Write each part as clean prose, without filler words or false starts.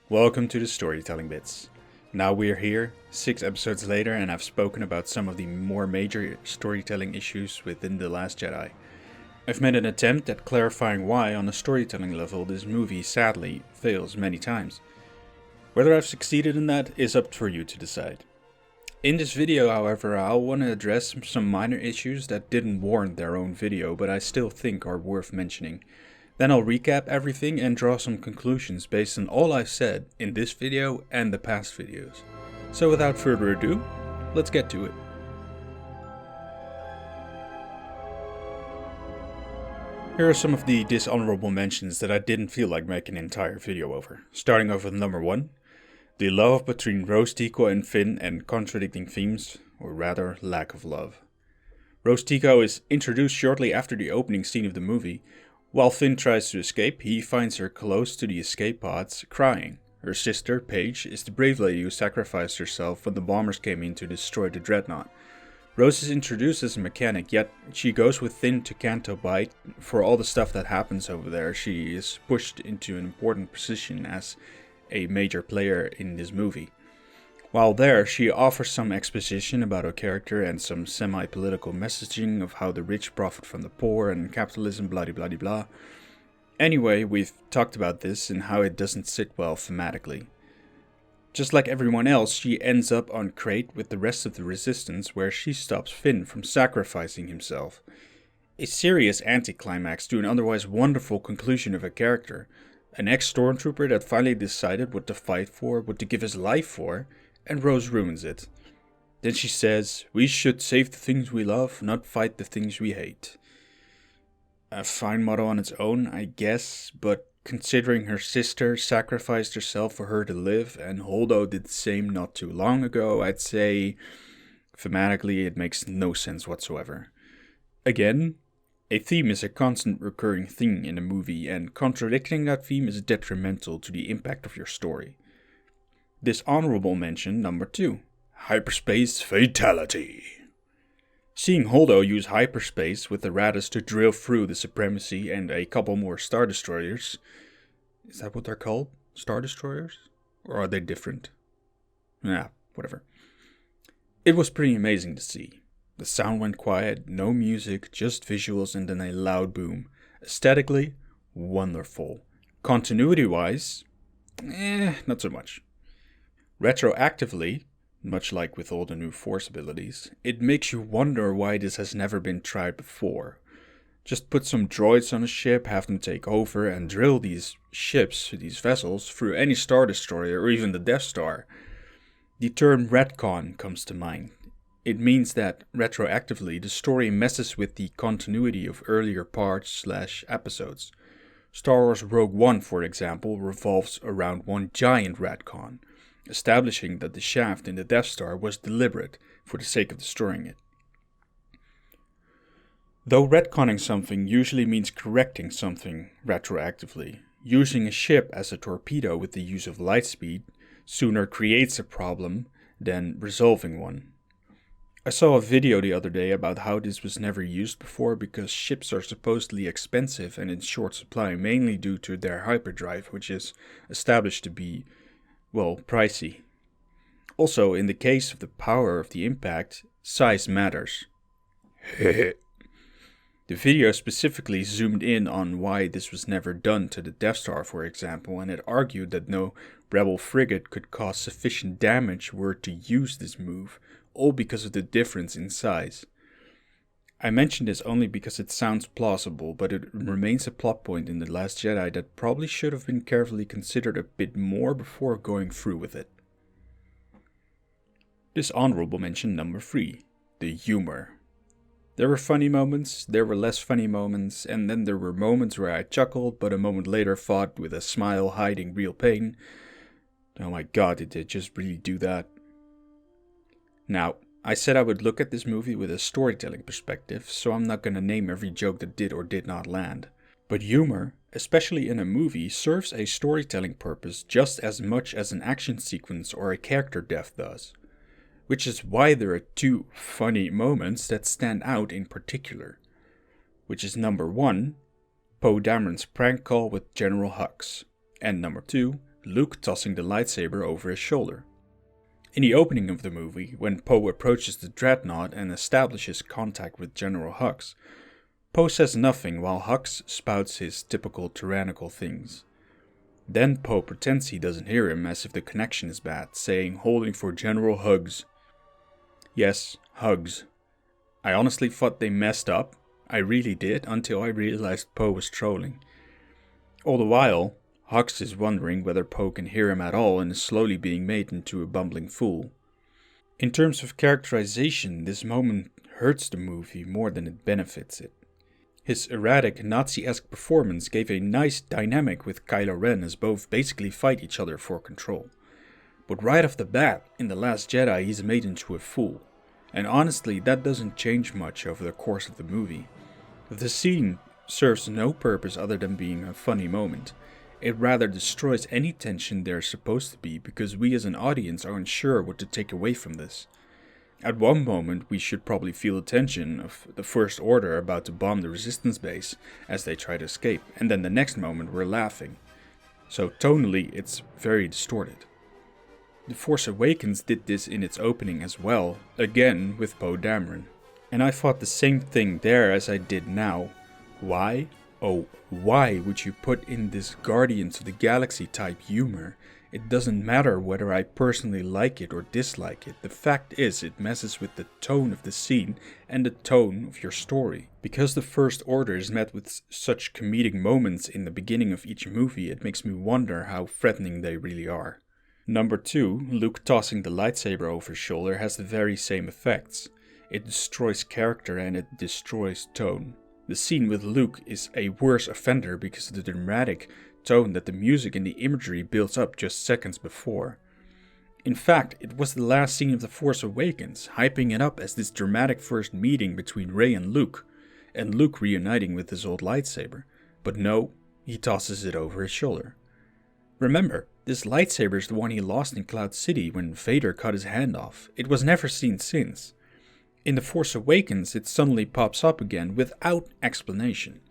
Welcome to the Storytelling Bits. Now we're here, 6 episodes later, and I've spoken about some of the more major storytelling issues within The Last Jedi. I've made an attempt at clarifying why, on a storytelling level, this movie sadly fails many times. Whether I've succeeded in that is up for you to decide. In this video, however, I'll want to address some minor issues that didn't warrant their own video, but I still think are worth mentioning. Then I'll recap everything and draw some conclusions based on all I've said in this video and the past videos. So without further ado, let's get to it. Here are some of the dishonorable mentions that I didn't feel like making an entire video over. Starting off with number 1. The love between Rose Tico and Finn and contradicting themes, or rather lack of love. Rose Tico is introduced shortly after the opening scene of the movie. While Finn tries to escape, he finds her close to the escape pods, crying. Her sister, Paige, is the brave lady who sacrificed herself when the bombers came in to destroy the dreadnought. Rose is introduced as a mechanic, yet she goes with Finn to Canto Bight. For all the stuff that happens over there, she is pushed into an important position as a major player in this movie. While there, she offers some exposition about her character and some semi-political messaging of how the rich profit from the poor and capitalism blah blah blah blah. Anyway, we've talked about this and how it doesn't sit well thematically. Just like everyone else, she ends up on Crate with the rest of the resistance where she stops Finn from sacrificing himself. A serious anticlimax to an otherwise wonderful conclusion of a character. An ex-stormtrooper that finally decided what to fight for, what to give his life for, and Rose ruins it. Then she says, "We should save the things we love, not fight the things we hate." A fine motto on its own, I guess, but considering her sister sacrificed herself for her to live, and Holdo did the same not too long ago, I'd say thematically it makes no sense whatsoever. Again, a theme is a constant recurring thing in a movie, and contradicting that theme is detrimental to the impact of your story. Dishonorable mention number 2. Hyperspace Fatality. Seeing Holdo use hyperspace with the Raddus to drill through the Supremacy and a couple more Star Destroyers. Is that what they're called? Star Destroyers? Or are they different? Whatever. It was pretty amazing to see. The sound went quiet, no music, just visuals and then a loud boom. Aesthetically, wonderful. Continuity-wise, not so much. Retroactively, much like with all the new Force abilities, it makes you wonder why this has never been tried before. Just put some droids on a ship, have them take over, and drill these ships, these vessels, through any Star Destroyer or even the Death Star. The term retcon comes to mind. It means that, retroactively, the story messes with the continuity of earlier parts/episodes. Star Wars Rogue One, for example, revolves around one giant retcon, establishing that the shaft in the Death Star was deliberate for the sake of destroying it. Though retconning something usually means correcting something retroactively, using a ship as a torpedo with the use of lightspeed sooner creates a problem than resolving one. I saw a video the other day about how this was never used before because ships are supposedly expensive and in short supply mainly due to their hyperdrive, which is established to be pricey. Also, in the case of the power of the impact, size matters. The video specifically zoomed in on why this was never done to the Death Star, for example, and it argued that no Rebel frigate could cause sufficient damage were it to use this move, all because of the difference in size. I mention this only because it sounds plausible, but it remains a plot point in The Last Jedi that probably should have been carefully considered a bit more before going through with it. Dishonorable mention number 3. The humor. There were funny moments, there were less funny moments, and then there were moments where I chuckled, but a moment later fought with a smile hiding real pain. Oh my god, did they just really do that? Now, I said I would look at this movie with a storytelling perspective, so I'm not gonna name every joke that did or did not land. But humor, especially in a movie, serves a storytelling purpose just as much as an action sequence or a character death does. Which is why there are 2 funny moments that stand out in particular. Which is number 1, Poe Dameron's prank call with General Hux, and number 2, Luke tossing the lightsaber over his shoulder. In the opening of the movie, when Poe approaches the dreadnought and establishes contact with General Hux, Poe says nothing while Hux spouts his typical tyrannical things. Then Poe pretends he doesn't hear him as if the connection is bad, saying holding for General Hux. Yes, Hux. I honestly thought they messed up. I really did, until I realized Poe was trolling. All the while, Hux is wondering whether Poe can hear him at all and is slowly being made into a bumbling fool. In terms of characterization, this moment hurts the movie more than it benefits it. His erratic, Nazi-esque performance gave a nice dynamic with Kylo Ren as both basically fight each other for control. But right off the bat, in The Last Jedi, he's made into a fool. And honestly, that doesn't change much over the course of the movie. The scene serves no purpose other than being a funny moment. It rather destroys any tension there's supposed to be because we as an audience are unsure what to take away from this. At one moment we should probably feel the tension of the First Order about to bomb the Resistance base as they try to escape, and then the next moment we're laughing. So tonally it's very distorted. The Force Awakens did this in its opening as well, again with Poe Dameron. And I thought the same thing there as I did now. Why? Oh, why would you put in this Guardians of the Galaxy type humor? It doesn't matter whether I personally like it or dislike it. The fact is, it messes with the tone of the scene and the tone of your story. Because the First Order is met with such comedic moments in the beginning of each movie, it makes me wonder how threatening they really are. Number 2, Luke tossing the lightsaber over his shoulder has the very same effects. It destroys character and it destroys tone. The scene with Luke is a worse offender because of the dramatic tone that the music and the imagery builds up just seconds before. In fact, it was the last scene of The Force Awakens, hyping it up as this dramatic first meeting between Rey and Luke reuniting with his old lightsaber. But no, he tosses it over his shoulder. Remember, this lightsaber is the one he lost in Cloud City when Vader cut his hand off. It was never seen since. In The Force Awakens, it suddenly pops up again without explanation.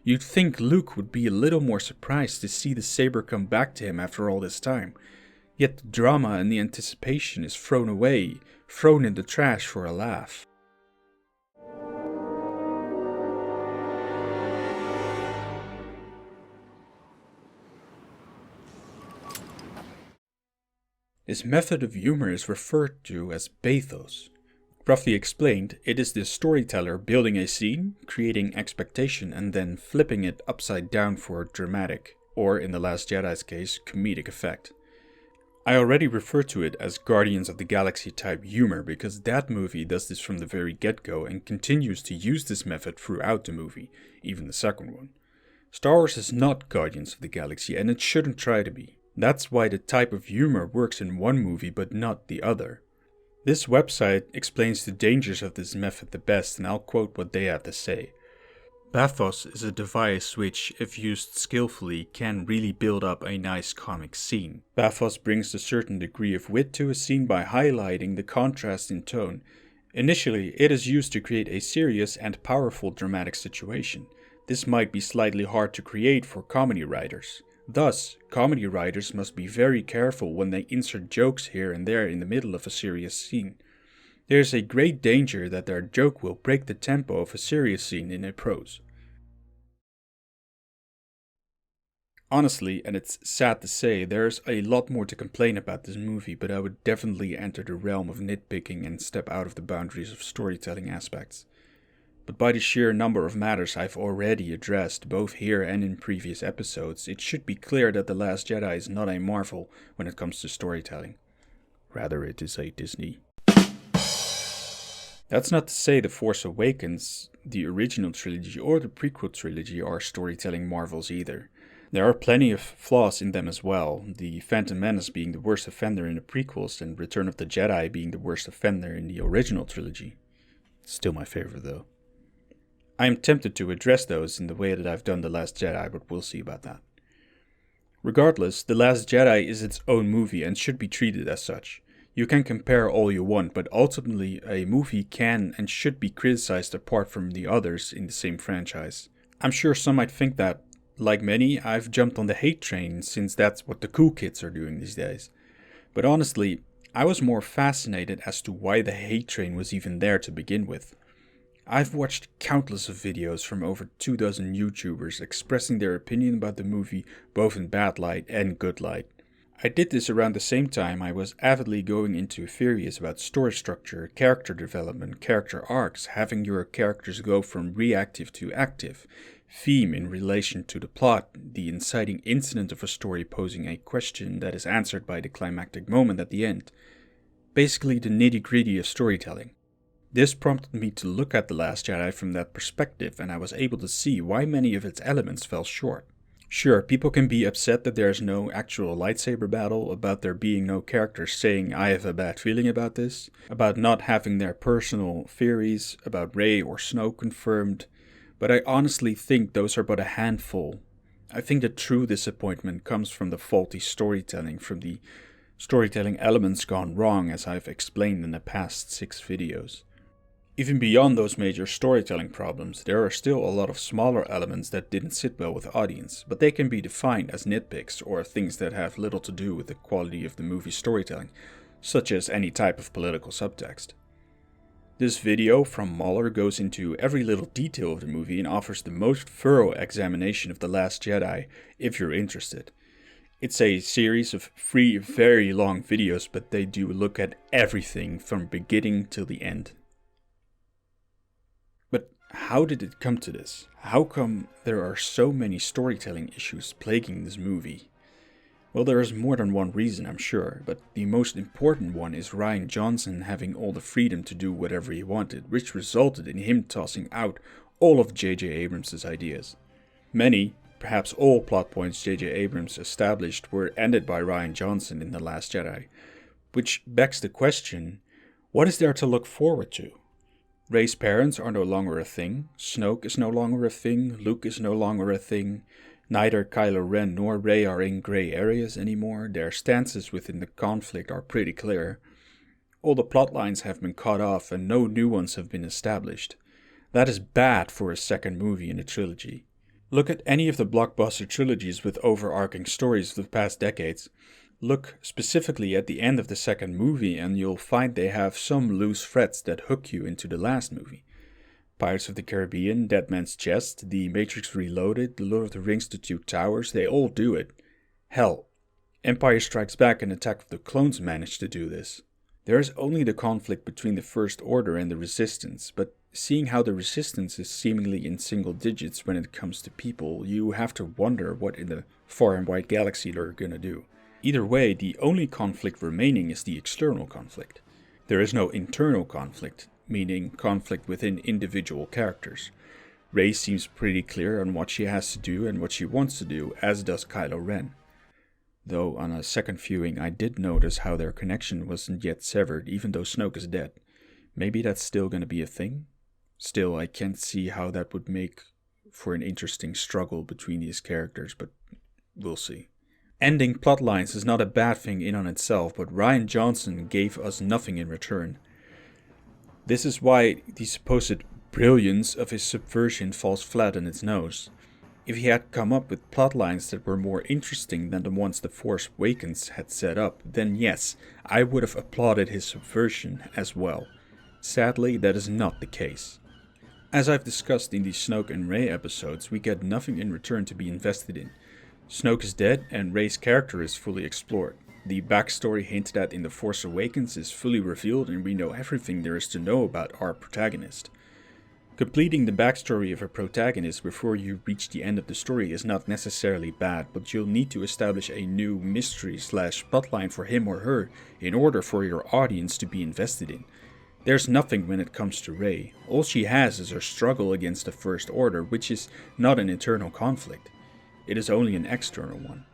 You'd think Luke would be a little more surprised to see the saber come back to him after all this time. Yet the drama and the anticipation is thrown away, thrown in the trash for a laugh. This method of humor is referred to as bathos. Roughly explained, it is the storyteller building a scene, creating expectation, and then flipping it upside down for a dramatic, or in The Last Jedi's case, comedic effect. I already referred to it as Guardians of the Galaxy type humor because that movie does this from the very get-go and continues to use this method throughout the movie, even the second one. Star Wars is not Guardians of the Galaxy and it shouldn't try to be. That's why the type of humor works in one movie but not the other. This website explains the dangers of this method the best, and I'll quote what they have to say. Bathos is a device which, if used skillfully, can really build up a nice comic scene. Bathos brings a certain degree of wit to a scene by highlighting the contrast in tone. Initially, it is used to create a serious and powerful dramatic situation. This might be slightly hard to create for comedy writers. Thus, comedy writers must be very careful when they insert jokes here and there in the middle of a serious scene. There is a great danger that their joke will break the tempo of a serious scene in a prose. Honestly, and it's sad to say, there's a lot more to complain about this movie, but I would definitely enter the realm of nitpicking and step out of the boundaries of storytelling aspects. But by the sheer number of matters I've already addressed, both here and in previous episodes, it should be clear that The Last Jedi is not a Marvel when it comes to storytelling. Rather, it is a Disney. That's not to say The Force Awakens, the original trilogy, or the prequel trilogy are storytelling marvels either. There are plenty of flaws in them as well, the Phantom Menace being the worst offender in the prequels and Return of the Jedi being the worst offender in the original trilogy. Still my favorite though. I am tempted to address those in the way that I've done The Last Jedi, but we'll see about that. Regardless, The Last Jedi is its own movie and should be treated as such. You can compare all you want, but ultimately a movie can and should be criticized apart from the others in the same franchise. I'm sure some might think that Like many, I've jumped on the hate train since that's what the cool kids are doing these days. But honestly, I was more fascinated as to why the hate train was even there to begin with. I've watched countless of videos from over 2 dozen YouTubers expressing their opinion about the movie both in bad light and good light. I did this around the same time I was avidly going into theories about story structure, character development, character arcs, having your characters go from reactive to active, theme in relation to the plot, the inciting incident of a story posing a question that is answered by the climactic moment at the end. Basically the nitty-gritty of storytelling. This prompted me to look at The Last Jedi from that perspective, and I was able to see why many of its elements fell short. Sure, people can be upset that there is no actual lightsaber battle, about there being no characters saying I have a bad feeling about this, about not having their personal theories about Rey or Snoke confirmed, but I honestly think those are but a handful. I think the true disappointment comes from the faulty storytelling, from the storytelling elements gone wrong, as I've explained in the past 6 videos. Even beyond those major storytelling problems, there are still a lot of smaller elements that didn't sit well with the audience, but they can be defined as nitpicks or things that have little to do with the quality of the movie's storytelling, such as any type of political subtext. This video from Mahler goes into every little detail of the movie and offers the most thorough examination of The Last Jedi if you're interested. It's a series of 3 very long videos, but they do look at everything from beginning till the end. But how did it come to this? How come there are so many storytelling issues plaguing this movie? Well, there is more than one reason, I'm sure, but the most important one is Rian Johnson having all the freedom to do whatever he wanted, which resulted in him tossing out all of J.J. Abrams' ideas. Many, perhaps all plot points J.J. Abrams established were ended by Rian Johnson in The Last Jedi, which begs the question, what is there to look forward to? Rey's parents are no longer a thing, Snoke is no longer a thing, Luke is no longer a thing, neither Kylo Ren nor Rey are in grey areas anymore, their stances within the conflict are pretty clear. All the plot lines have been cut off and no new ones have been established. That is bad for a second movie in a trilogy. Look at any of the blockbuster trilogies with overarching stories of the past decades. Look specifically at the end of the second movie and you'll find they have some loose threads that hook you into the last movie. Pirates of the Caribbean, Dead Man's Chest, The Matrix Reloaded, The Lord of the Rings, The Two Towers, they all do it. Hell, Empire Strikes Back and Attack of the Clones managed to do this. There is only the conflict between the First Order and the Resistance, but seeing how the Resistance is seemingly in single digits when it comes to people, you have to wonder what in the far and wide galaxy they're gonna do. Either way, the only conflict remaining is the external conflict. There is no internal conflict, meaning conflict within individual characters. Rey seems pretty clear on what she has to do and what she wants to do, as does Kylo Ren. Though on a second viewing I did notice how their connection wasn't yet severed even though Snoke is dead. Maybe that's still gonna be a thing? Still, I can't see how that would make for an interesting struggle between these characters, but we'll see. Ending plotlines is not a bad thing in on itself, but Rian Johnson gave us nothing in return. This is why the supposed brilliance of his subversion falls flat on its nose. If he had come up with plotlines that were more interesting than the ones The Force Awakens had set up, then yes, I would have applauded his subversion as well. Sadly, that is not the case. As I've discussed in the Snoke and Rey episodes, we get nothing in return to be invested in. Snoke is dead and Rey's character is fully explored. The backstory hinted at in The Force Awakens is fully revealed and we know everything there is to know about our protagonist. Completing the backstory of a protagonist before you reach the end of the story is not necessarily bad, but you'll need to establish a new mystery/plotline for him or her in order for your audience to be invested in. There's nothing when it comes to Rey. All she has is her struggle against the First Order, which is not an internal conflict. It is only an external one.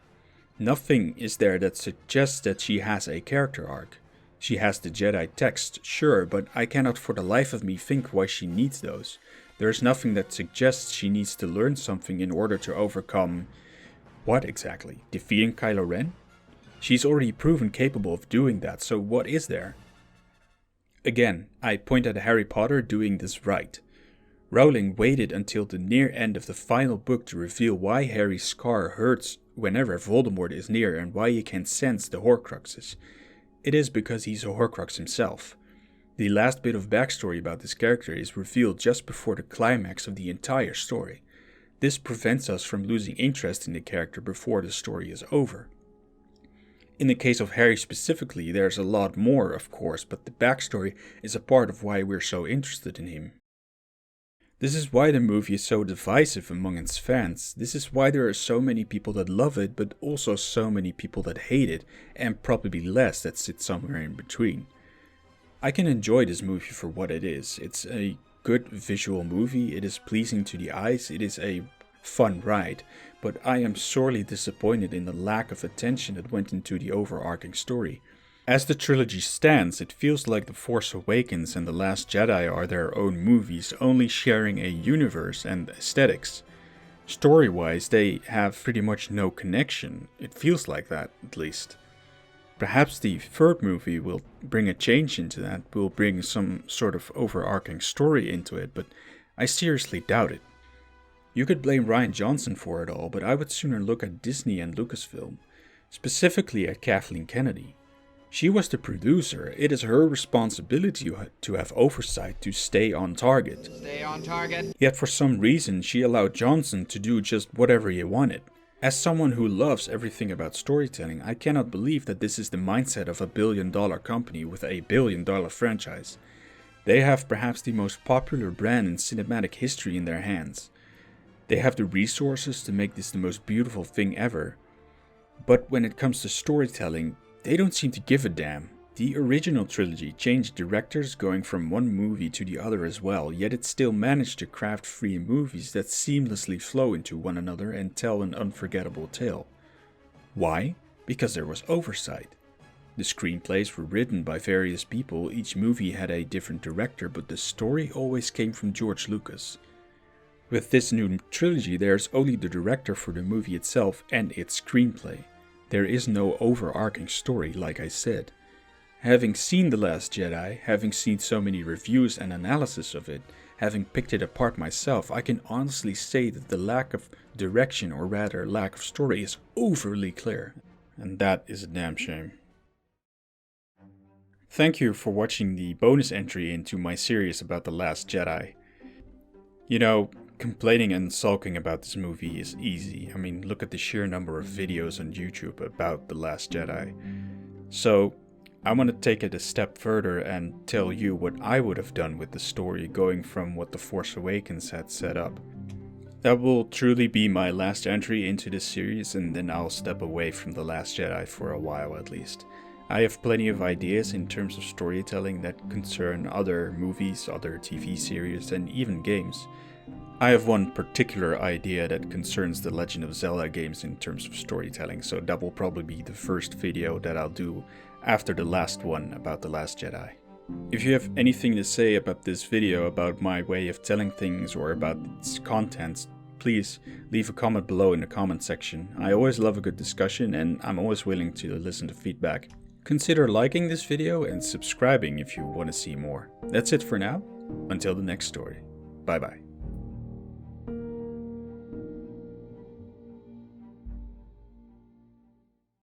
Nothing is there that suggests that she has a character arc. She has the Jedi text, sure, but I cannot for the life of me think why she needs those. There is nothing that suggests she needs to learn something in order to overcome... what exactly? Defeating Kylo Ren? She's already proven capable of doing that, so what is there? Again, I point at Harry Potter doing this right. Rowling waited until the near end of the final book to reveal why Harry's scar hurts whenever Voldemort is near and why he can sense the Horcruxes. It is because he's a Horcrux himself. The last bit of backstory about this character is revealed just before the climax of the entire story. This prevents us from losing interest in the character before the story is over. In the case of Harry specifically, there's a lot more, of course, but the backstory is a part of why we're so interested in him. This is why the movie is so divisive among its fans. This is why there are so many people that love it, but also so many people that hate it, and probably less that sit somewhere in between. I can enjoy this movie for what it is. It's a good visual movie, it is pleasing to the eyes, it is a fun ride, but I am sorely disappointed in the lack of attention that went into the overarching story. As the trilogy stands, it feels like The Force Awakens and The Last Jedi are their own movies, only sharing a universe and aesthetics. Story-wise, they have pretty much no connection. It feels like that, at least. Perhaps the third movie will bring a change into that, will bring some sort of overarching story into it, but I seriously doubt it. You could blame Rian Johnson for it all, but I would sooner look at Disney and Lucasfilm, specifically at Kathleen Kennedy. She was the producer. It is her responsibility to have oversight to stay on target. Yet for some reason she allowed Johnson to do just whatever he wanted. As someone who loves everything about storytelling, I cannot believe that this is the mindset of a billion-dollar company with a billion-dollar franchise. They have perhaps the most popular brand in cinematic history in their hands. They have the resources to make this the most beautiful thing ever. But when it comes to storytelling, they don't seem to give a damn. The original trilogy changed directors going from one movie to the other as well, yet it still managed to craft 3 movies that seamlessly flow into one another and tell an unforgettable tale. Why? Because there was oversight. The screenplays were written by various people, each movie had a different director, but the story always came from George Lucas. With this new trilogy, there's only the director for the movie itself and its screenplay. There is no overarching story, like I said. Having seen The Last Jedi, having seen so many reviews and analysis of it, having picked it apart myself, I can honestly say that the lack of direction, or rather lack of story, is overly clear. And that is a damn shame. Thank you for watching the bonus entry into my series about The Last Jedi. You know, complaining and sulking about this movie is easy. I mean, look at the sheer number of videos on YouTube about The Last Jedi. So, I want to take it a step further and tell you what I would have done with the story going from what The Force Awakens had set up. That will truly be my last entry into this series, and then I'll step away from The Last Jedi for a while at least. I have plenty of ideas in terms of storytelling that concern other movies, other TV series, and even games. I have one particular idea that concerns the Legend of Zelda games in terms of storytelling, so that will probably be the first video that I'll do after the last one about The Last Jedi. If you have anything to say about this video, about my way of telling things or about its contents, please leave a comment below in the comment section. I always love a good discussion and I'm always willing to listen to feedback. Consider liking this video and subscribing if you want to see more. That's it for now. Until the next story. Bye bye.